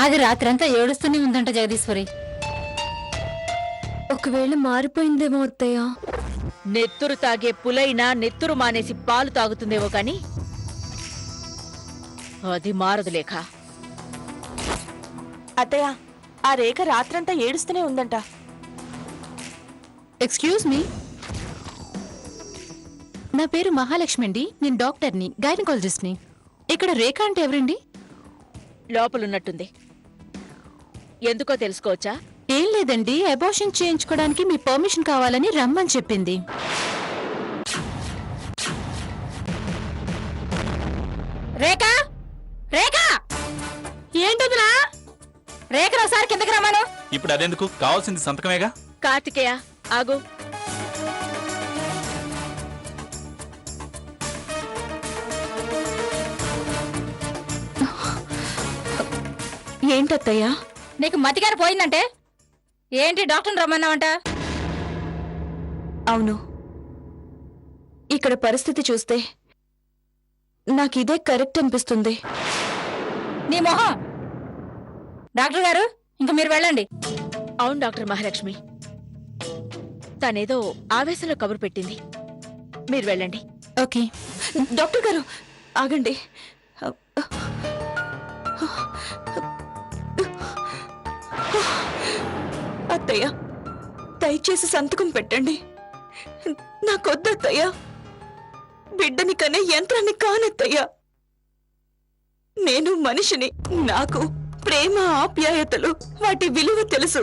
అది రాత్రంతా ఏడుస్తూనే ఉందంట జగదీశ్వరి. ఒకవేళ మారిపోయిందేమో అత్తయ్య. నెత్తురు తాగే పులైనా నెత్తురు మానేసి పాలు తాగుతుందేమో కాని అది మారదు లేఖ. అత్తయ్య, ఆ రేఖ రాత్రంతా ఏడుస్తూనే ఉందంట. ఎక్స్క్యూజ్ మీ, నా పేరు మహాలక్ష్మి అండి. నేను డాక్టర్ని, గైనకాలజిస్ట్ని. ఇక్కడ రేఖ అంటే ఎవరండి? లోపలున్నట్టుంది. ఎందుకో తెలుసుకోవచ్చా? ఏం లేదండి, అబార్షన్ చేయించుకోవడానికి మీ పర్మిషన్ కావాలని రమ్మని చెప్పింది. రేఖ, రేఖ, ఏంటదిరా? రేఖను ఒకసారి కిందకి రమ్మను. ఇప్పుడు అదెందుకు? కావాల్సింది సంతకమేగా. కార్తికేయ ఆగు. ఏంటత్తయ్యా? నీకు మతిగాని పోయిందంటే ఏంటి డాక్టర్ని రమ్మన్నావంట? అవును, ఇక్కడ పరిస్థితి చూస్తే నాకిదే కరెక్ట్ అనిపిస్తుంది. నీ మొహం. డాక్టర్ గారు, ఇంక మీరు వెళ్ళండి. అవును డాక్టర్ మహాలక్ష్మి, తనేదో ఆవేశంలో కబురు పెట్టింది. మీరు వెళ్ళండి. ఓకే. డాక్టర్ గారు ఆగండి. అత్తయ్య, దయచేసి సంతకం పెట్టండి. నాకొద్దత్తయ్య. బిడ్డని కనే యంత్రాన్ని కానత్తయ్య. నేను మనిషిని. నాకు ప్రేమ, ఆప్యాయతలు, వాటి విలువ తెలుసు.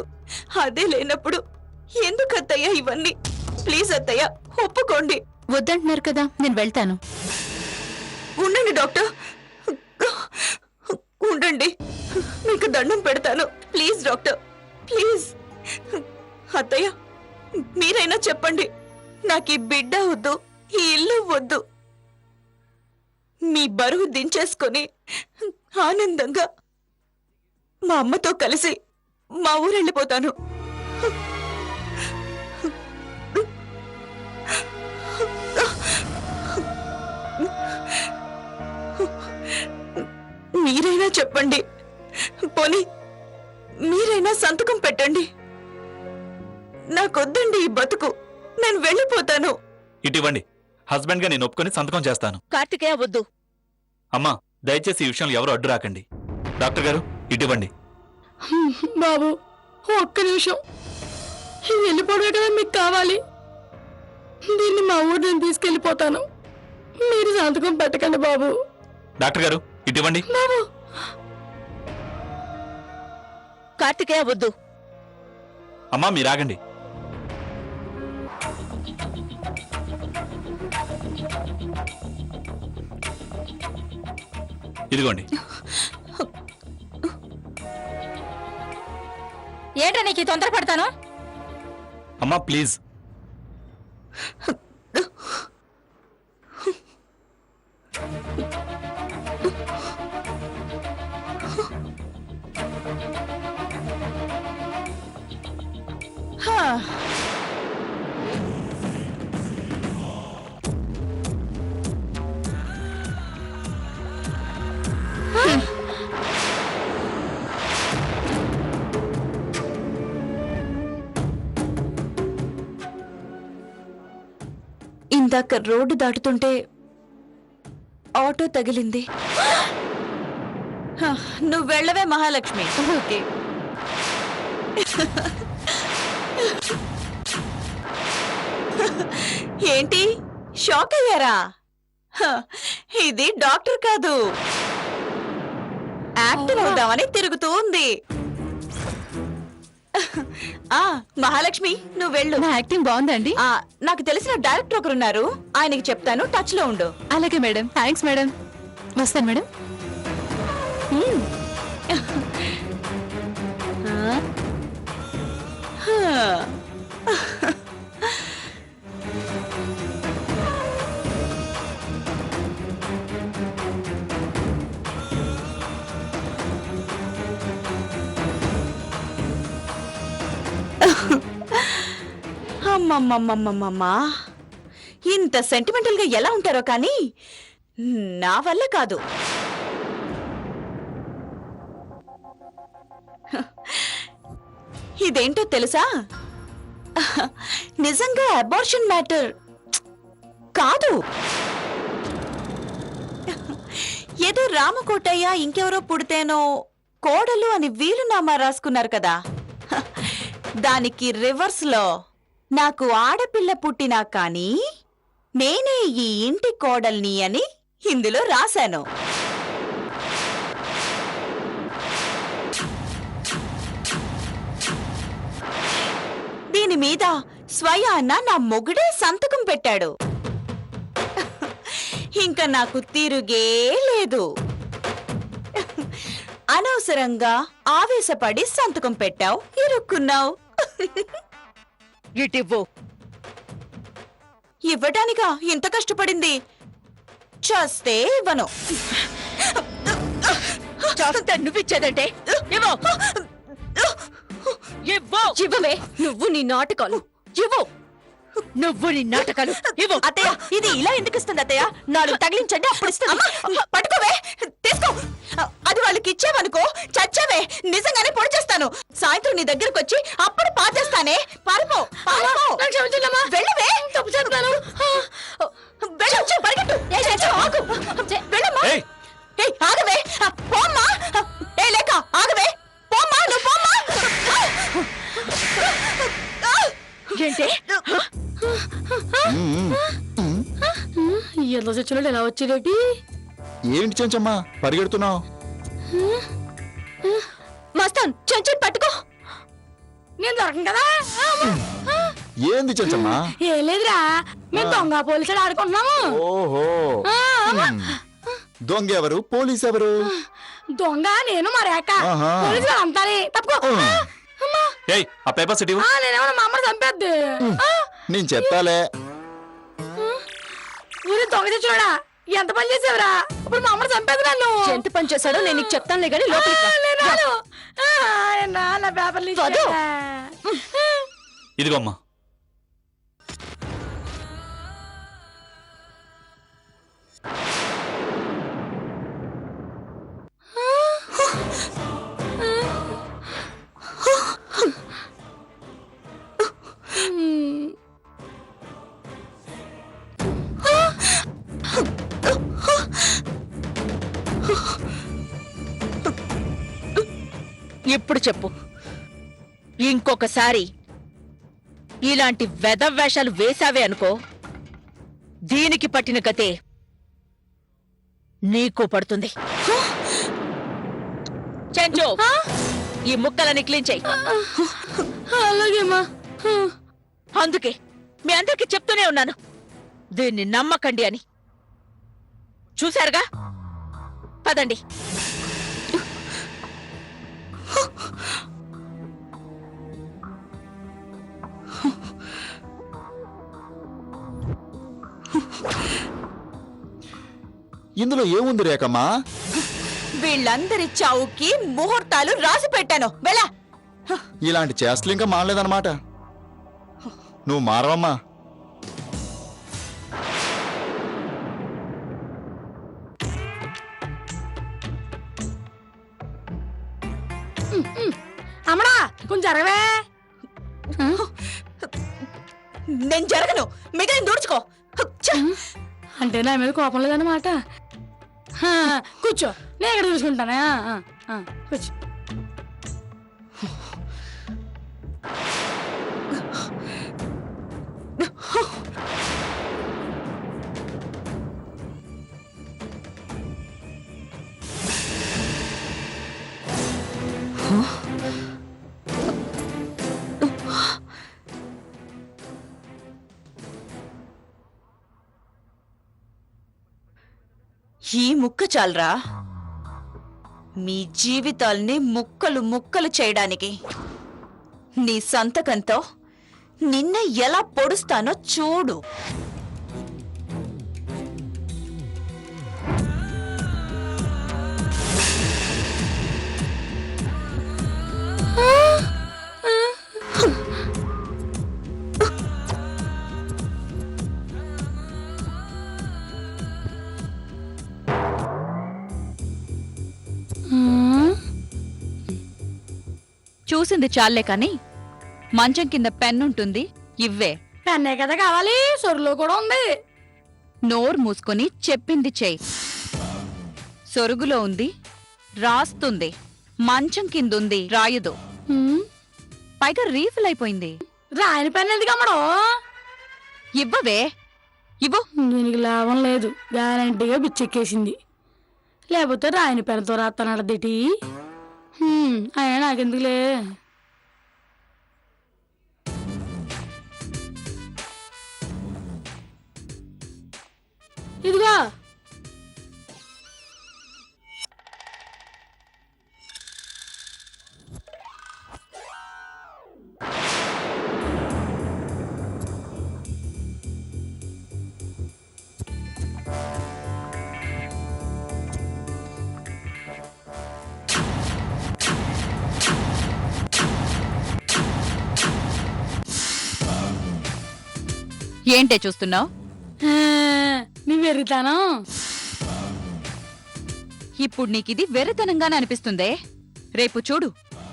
అదే లేనప్పుడు ఎందుకత్తయ్య ఇవన్నీ? ప్లీజ్ అత్తయ్య, ఒప్పుకోండి. వద్దంటున్నారు కదా, నేను వెళ్తాను. ఉండండి డాక్టర్, ఉండండి. మీకు దండం పెడతాను. Please doctor, please. అత్తయ్య, మీరైనా చెప్పండి. నాకు ఈ బిడ్డ వద్దు, ఈ ఇల్లు వద్దు. మీ బరువు దించేసుకొని ఆనందంగా మా అమ్మతో కలిసి మా ఊరెళ్ళిపోతాను. మీరైనా చెప్పండి. పోనీ మీరైనా సంతకం పెట్టండి. నాకొద్దండి ఈ బతుకు. నేను వెళ్ళిపోతాను. ఇటివ్వండి. హస్బెండ్ గా నేను ఒప్పుకొని సంతకం చేస్తాను. కార్తికేయ వద్దు. అమ్మా, దయచేసి ఈ విషయంలో ఎవరు అడ్డు రాకండి. డాక్టర్ గారు, ఇటివ్వండి. బాబు, ఒక్క నిమిషం. వెళ్ళిపోవడమే కదా మీకు కావాలి. దీన్ని మా ఊరు నేను తీసుకెళ్ళిపోతాను. మీరు సంతకం పెట్టకండి బాబు. డాక్టర్ గారు, ఇటివ్వండి. బాబు, కార్తికేయ వద్దు. అమ్మా, మీరాగండి. ఇదిగోండి. ఏంటో నీకు ఈ తొందర పడతాను. అమ్మా ప్లీజ్. ఇందాక రోడ్డు దాటుతుంటే ఆటో తగిలింది. నువ్వు వెళ్ళవే మహాలక్ష్మి. ఓకే. ఏంటి షాక్ అయ్యారా? ఇది డాక్టర్ కాదు, యాక్టర్ అవుదామని తిరుగుతూ ఉంది. మహాలక్ష్మి, నువ్వు వెళ్ళు. నా యాక్టింగ్ బాగుందండి. నాకు తెలిసిన డైరెక్టర్ ఒకరున్నారు, ఆయనకి చెప్తాను, టచ్ లో ఉండు. అలాగే మేడం. Thanks madam. వస్తాను మేడం. అమ్మమ్మమ్మమ్మమ్మమ్మా, ఇంత సెంటిమెంటల్ గా ఎలా ఉంటారో కానీ నా వల్ల కాదు. ఇదేంటో తెలుసా? నిజంగా అబార్షన్ మ్యాటర్ కాదు. ఏదో రామకోటయ్య ఇంకెవరో పుడితేనో కోడలు అని వీలునామా రాసుకున్నారు కదా, దానికి రివర్స్ లో నాకు ఆడపిల్ల పుట్టినా కానీ నేనే ఈ ఇంటి కోడల్ని అని ఇందులో రాశాను. దీని మీద స్వయాన నా మొగుడే సంతకం పెట్టాడు. ఇంకా నాకు తిరుగే లేదు. అనవసరంగా ఆవేశపడి సంతకం పెట్టావు, ఇరుక్కున్నావు. ఇటివ్వు. ఇవ్వడానికా ఇంత కష్టపడింది? చస్తే ఇవ్వను. చేస్తే నువ్విచ్చేదంటే ఇవ్వు. ఇవ్వు. ఇవ్వవే నువ్వు నీ నాటకాలు. ఇవ్వు. నువ్వు నీ నాటకాలు ఇవ్వు. అత్తయ్య, ఇది ఇలా ఎందుకు ఇస్తుంది అత్తయ్య? నాలుగు తగిలించండి, అప్పుడు ఇస్తుంది. పట్టుకోవే, తీసుకో. అది వాళ్ళకి ఇచ్చావనుకో చచ్చావే, నిజంగానే పొడి చేస్తాను. సాయంత్రం నీ దగ్గరకు వచ్చి అప్పుడు పాచేస్తానే. పారిపో, పారిపో. వెళ్ళవే. తప్పు చేస్తున్నాను. వెళ్ళొచ్చు, పరిగెట్టు. ఆగు. వెళ్ళమ్మా. ఏయ్! ఏయ్, ఆగవే. పోమ్మా. ఏ లేక ఆగవే. పోమ్మా, నువ్వు పోమ్మా. ఏంటి? ఎంత చచ్చినట్టు ఎలా వచ్చేదేటి? ఏంటి చెంచమ్మా పరిగెడుతున్నావు? మస్తాన్ చెంచుని పట్టుకో. నేను దొరకను కదా. ఏంది చెంచమ్మా? ఏం లేదురా, మేము దొంగ పోలీసులు ఆడుకుంటున్నాము. ఓహో, దొంగ ఎవరు, పోలీస్ ఎవరు? దొంగ నేను మరేక ఆహా. పోలీసులు అంతానే. తప్పుకో. ఏయ్, ఆ పేపర్స్ ఇటు ఇవ్వు. నేనేమన్నా మా అమ్మని చంపేద్ది. నేను చెప్తాలే. ఊరి దొంగ తెచ్చున్నాడా? ఎంత పని చేసావురా? ఇప్పుడు మా అమ్మని చంపేది నన్ను. ఎంత పని చేశాడో నేను నీకు చెప్తానులే గానీ లోపలికి రా. నా పేపర్లు వద్దు. ఇదిగో అమ్మా. ఇప్పుడు చెప్పు, ఇంకొకసారి ఇలాంటి వెధవేషాలు వేశావే అనుకో, దీనికి పట్టిన గతే నీకు పడుతుంది. చెంచు, ఈ ముక్కలని క్లీన్ చెయ్యి. అలాగేమా. అందుకే మీ అందరికి చెప్తూనే ఉన్నాను, దీన్ని నమ్మకండి అని. చూశారుగా, పదండి. ఇందులో ఏముంది రేఖమ్మా? వీళ్ళందరి చావుకి ముహూర్తాలు రాసి పెట్టాను. వెళ్ళా. ఇలాంటి చేష్టలు ఇంకా మానలేదన్నమాట. నువ్వు మారవమ్మా. అమ్మడా కొంచెం జరగవే. నేను జరగను, మిగిలిన దూడ్చుకో. అంటే నా మీద కోపం లేదన్నమాట. కూర్చో, నేను ఎక్కడ చూసుకుంటానా. కూర్చో. ఈ ముక్క చాలరా మీ జీవితాల్ని ముక్కలు ముక్కలు చేయడానికి. నీ సంతకంతో నిన్న ఎలా పొడుస్తానో చూడు. చూసింది చాలే కాని మంచం కింద పెన్నుంటుంది ఇవ్వే. పెన్నే కదా కావాలి, సొరులో కూడా ఉంది. నోరు మూసుకొని చెప్పింది చెయ్యి. సొరుగులో ఉంది రాస్తుంది, మంచం కిందుంది రాయదు, పైగా రీఫిల్ అయిపోయింది. రాయని పెన్ ఎందుకు అమ్మడం? ఇవ్వవే, ఇవ్వు. దీనికి లాభం లేదు, గ్యారంటీగా బిచ్చెక్కేసింది. లేకపోతే రాయని పెన్తో రాస్తానడదిటి. అయినా నాకెందుకులే. ఇదిగో ఏంటే చూస్తున్నావు? నీ వెర్రితాను. ఇప్పుడు నీకిది వెర్రితనంగానే అనిపిస్తుందే. రేపు చూడు,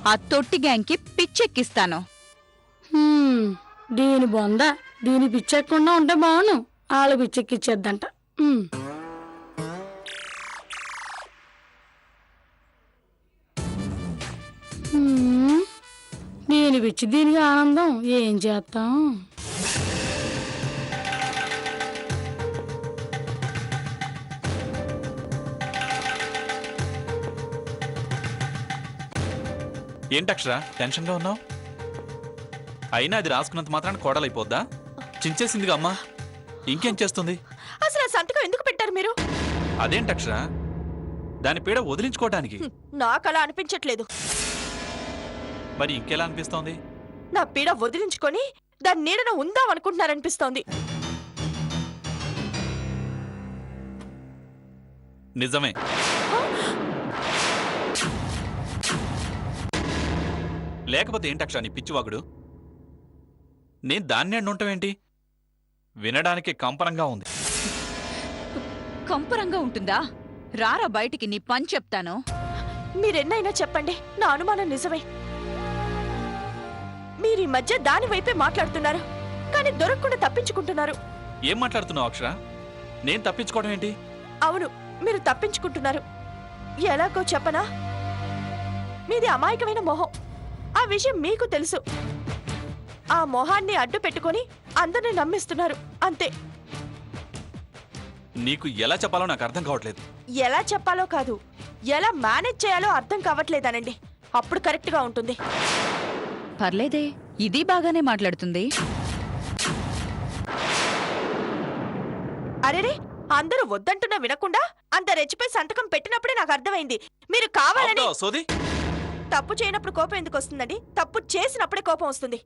ఆ తొట్టి గ్యాంగ్కి పిచ్చెక్కిస్తాను. దీని బొంద, దీని పిచ్చెక్కకుండా ఉంటే బాను. వాళ్ళ పిచ్చెక్కిచ్చేద్దంట. దీని పిచ్చి దీనికి ఆనందం. ఏం చేస్తాం? ఏంటక్షరా టెన్షన్గా ఉన్నావు? అయినా అది రాసుకున్నంత మాత్రాన కోడలైపోద్దా? చించేసిందిగా అమ్మా, ఇంకేం చేస్తుంది? అసలు ఆ సంతకం ఎందుకు పెట్టారు మీరు? అదేంటక్షరా, దాని పీడ వదిలించుకోవటానికి. నాకు అలా అనిపించట్లేదు. మరి ఇంకెలా అనిపిస్తోంది? నా పీడ వదిలించుకొని దాని నీడన ఉందాం అనుకుంటున్నారనిపిస్తోంది. నిజమే. లేకపోతే ఏంటక్షరా నీ పిచ్చివాగుడు? నేను దాన్ని అంటుంటావేంటి? వినడానికి కంపనంగా ఉంది. కంపరంగా ఉంటుందా? రారా బయటికి, నీ పని చెప్తాను. మీరెన్నైనా చెప్పండి, నా అనుమానం నిజమే. మీరు ఈ మధ్య దాని వైపే మాట్లాడుతున్నారు, కానీ దొరకకుండా తప్పించుకుంటున్నారు. ఏం మాట్లాడుతున్నావు అక్షరా? నేను తప్పించుకోవడం ఏంటి? అవును, మీరు తప్పించుకుంటున్నారు. ఎలాగో చెప్పనా? మీది అమాయకమైన మొహం. ఆ విషయం మీకు తెలుసు. ఆ మొహాన్ని అడ్డు పెట్టుకొని అందరిని నమ్మిస్తున్నారు, అంతే. నీకు ఎలా చెప్పాలో నాకు అర్థం కావట్లేదు. ఎలా చెప్పాలో కాదు, ఎలా మేనేజ్ చేయాలో అర్థం కావట్లేదనండి. అప్పుడు కరెక్ట్ గా ఉంటుంది. పర్లేదే, ఇది బాగానే మాట్లాడుతుంది. అరేరే, అందరూ వద్దంటున్నా వినకుండా అంత రెచ్చిపోయి సంతకం పెట్టినప్పుడే నాకు అర్థమైంది మీరు కావాలని. ఆపుతావా సోది? తప్పు చేయనప్పుడు కోపం ఎందుకు వస్తుందండి? తప్పు చేసినప్పుడే కోపం వస్తుంది.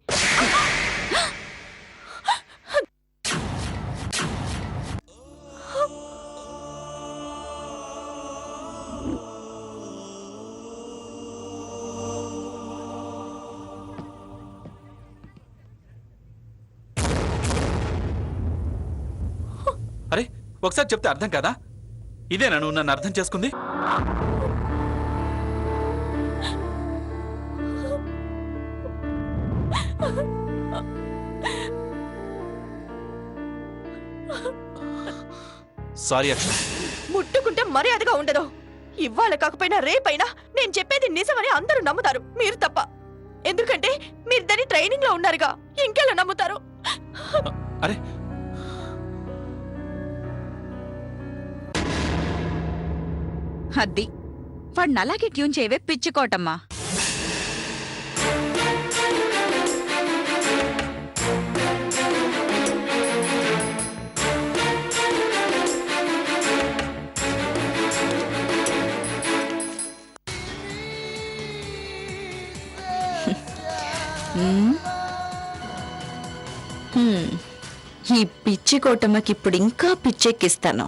అరే, ఒకసారి చెప్తే అర్థం కాదా? ఇదేనా నువ్వు నన్ను అర్థం చేసుకుంది? సారీ అక్షర. ముట్టుకుంటే మర్యాదగా ఉండదు. ఇవాళ కాకపోయినా రేపైనా నేను చెప్పేది నిజమని అందరూ నమ్ముతారు, మీరు తప్ప. ఎందుకంటే మీరు దాని ట్రైనింగ్ లో ఉన్నారుగా, ఇంకెలా నమ్ముతారు? అరే, అద్ది వాడిని అలాగే ట్యూన్ చేయవే పిచ్చుకోటమ్మా. ఈ పిచ్చి కోటమ్మకి ఇప్పుడు ఇంకా పిచ్చెక్కిస్తాను.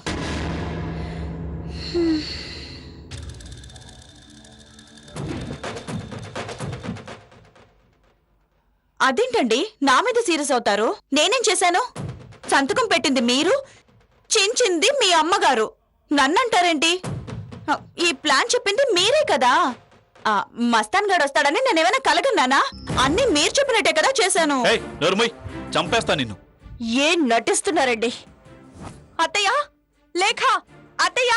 అదేంటండి నా మీద సీరియస్ అవుతారు? నేనేం చేశాను? సంతకం పెట్టింది మీరు, చించింది మీ అమ్మగారు. నన్నంటారేంటి? ఈ ప్లాన్ చెప్పింది మీరే కదా. మస్తాన్ గాడు వస్తాడని నేనేమైనా కలగన్నానా? అన్ని మీరు చెప్పినట్టే కదా చేశాను. ఏయ్ నోర్మోయ్, చంపేస్తా నిన్ను. ఏం నటిస్తున్నారండి? అత్తయ్య, లేఖ, అత్తయ్య.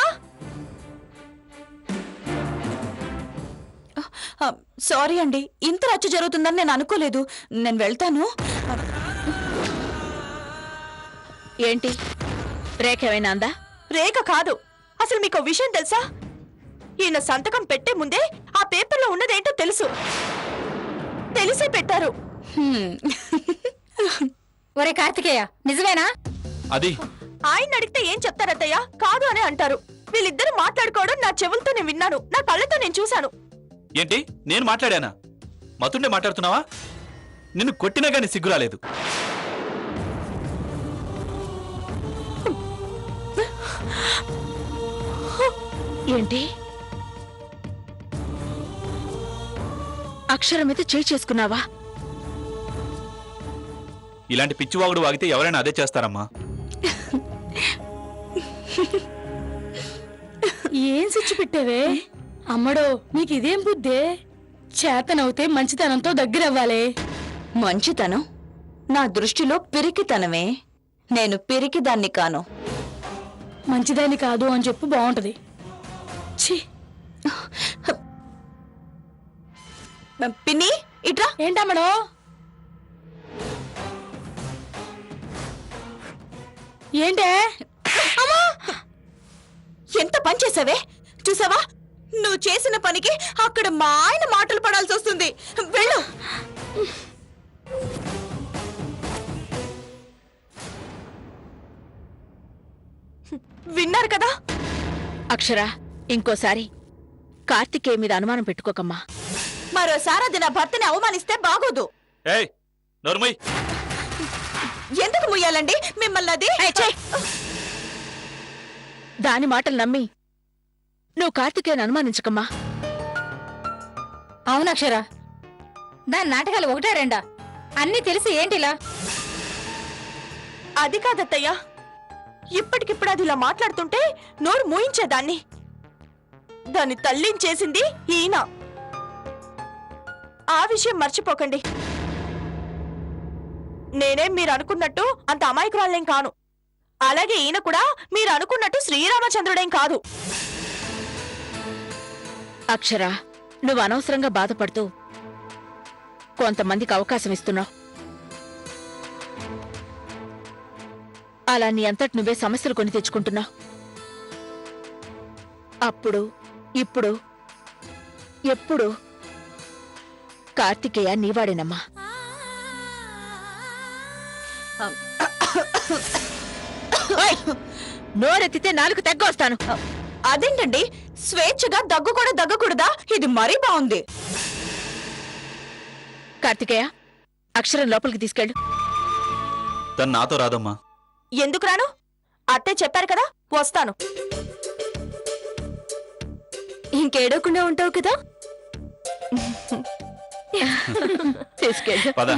సారీ అండి, ఇంత రచ్చ జరుగుతుందని నేను అనుకోలేదు. నేను వెళ్తాను. ఏంటి, రేఖ ఏమైనా అందా? రేఖ కాదు. అసలు మీకు విషయం తెలుసా? ఈయన సంతకం పెట్టే ముందే ఆ పేపర్లో ఉన్నదేంటో తెలుసు. తెలిసే పెట్టారు. ఒరే కార్తికేయ, నిజమేనా? అది ఆయన అడిగితే ఏం చెప్తారత్తయ్య? కాదు అని అంటారు. వీళ్ళిద్దరు మాట్లాడుకోవడం నా చెవులతో నేను విన్నాను, నా కళ్ళతో నేను చూశాను. ఏంటి, నేను మాట్లాడానా? మతుండే మాట్లాడుతున్నావా? నిన్ను కొట్టినా గానీ సిగ్గురాలేదు. ఏంటి, అక్షరం మీద చేయి చేసుకున్నావా? ఇలాంటి పిచ్చివాగుడు వాగితే ఎవరైనా అదే చేస్తారమ్మా. ఏం సిచ్చి పెట్టావే? అమ్మడో, నీకు ఇదేం బుద్ధే? చేతనవుతే మంచితనంతో దగ్గరవ్వాలి. మంచితనం నా దృష్టిలో పిరికితనమే. నేను పిరికిదాన్ని కాను. మంచిదాన్ని కాదు అని చెప్పు, బాగుంటది. ఛీ, పిన్ని ఇట్రా. ఏంటమ్మడో? ఏంటే? ఎంత పని చేసావే? చూసావా, నువ్వు చేసిన పనికి అక్కడ మా ఆయన మాటలు పడాల్సి వస్తుంది. వెళ్ళు. విన్నారు కదా? అక్షర, ఇంకోసారి కార్తికేయ మీద అనుమానం పెట్టుకోకమ్మా. మరోసారి అది నా భర్తని అవమానిస్తే బాగోదు. ఏయ్ నోర్మోయ్, ఎందుకు ముయ్యాలండి మిమ్మల్ని? అది దాని మాటలు నమ్మి నువ్వు కార్తికేయని అనుమానించకమ్మా. అవునక్షర, దాని నాటకాలు ఒకటా రెండా? అన్నీ తెలిసి ఏంటిలా? అది కాదత్తయ్యా, ఇప్పటికిప్పుడు అది ఇలా మాట్లాడుతుంటే నోరు మూయించేదాన్ని. దాన్ని తల్లించేసింది ఈయన. ఆ విషయం మర్చిపోకండి. నేనేం మీరు అనుకున్నట్టు అంత అమాయకురాలేం కాను. అలాగే ఈయన కూడా మీరు అనుకున్నట్టు శ్రీరామచంద్రుడేం కాదు. అక్షర, నువ్వు అనవసరంగా బాధపడుతూ కొంతమందికి అవకాశం ఇస్తున్నావు. అలా నీ అంతటి నువ్వే సమస్యలు కొని తెచ్చుకుంటున్నావు. అప్పుడు ఇప్పుడు ఎప్పుడు కార్తికేయ నీవాడేనమ్మా. ఓయ్! నోరెత్తితే నాలుగు తెగ్గొస్తాను. అదేంటండి, స్వేచ్ఛగా దగ్గు కూడా దగ్గకూడదా? ఇది మరీ బాగుంది. కార్తికేయ, అక్షరం లోపలికి తీసుకెళ్ళు. తను నాతో రాదమ్మా. ఎందుకు రాను? అత్తే చెప్పారు కదా, వస్తాను. ఇంకేడకుండా ఉంటావు కదా. తీసుకెళ్ళు. పద.